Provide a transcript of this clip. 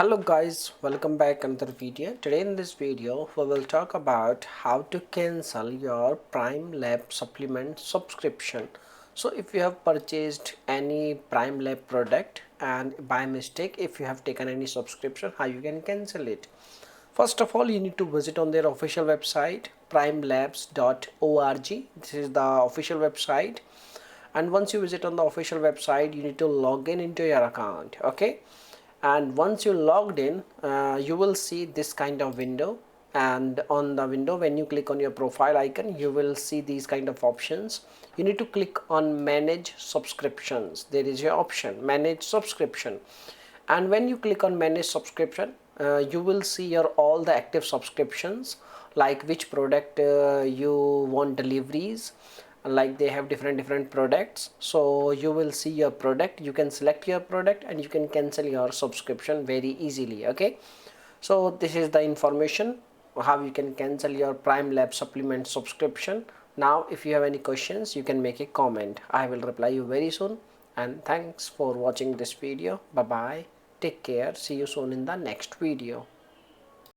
Hello guys, welcome back another video. Today in this video we will talk about how to cancel your Prime Lab supplement subscription. So if you have purchased any Prime Lab product and by mistake if you have taken any subscription, how you can cancel it. First of all, you need to visit on their official website primelabs.org. This is the official website, and once you visit on the official website you need to log in into your account. Okay, and once you logged in, you will see this kind of window, and on the window when you click on your profile icon you will see these kind of options. You need to click on manage subscriptions. There is your option manage subscription, and when you click on manage subscription, you will see your all the active subscriptions, like which product you want deliveries, like they have different products. So you will see your product, you can select your product and you can cancel your subscription very easily. Okay, so this is the information how you can cancel your Prime Lab supplement subscription. Now if you have any questions you can make a comment. I will reply you very soon, and thanks for watching this video. Bye bye, take care, see you soon in the next video.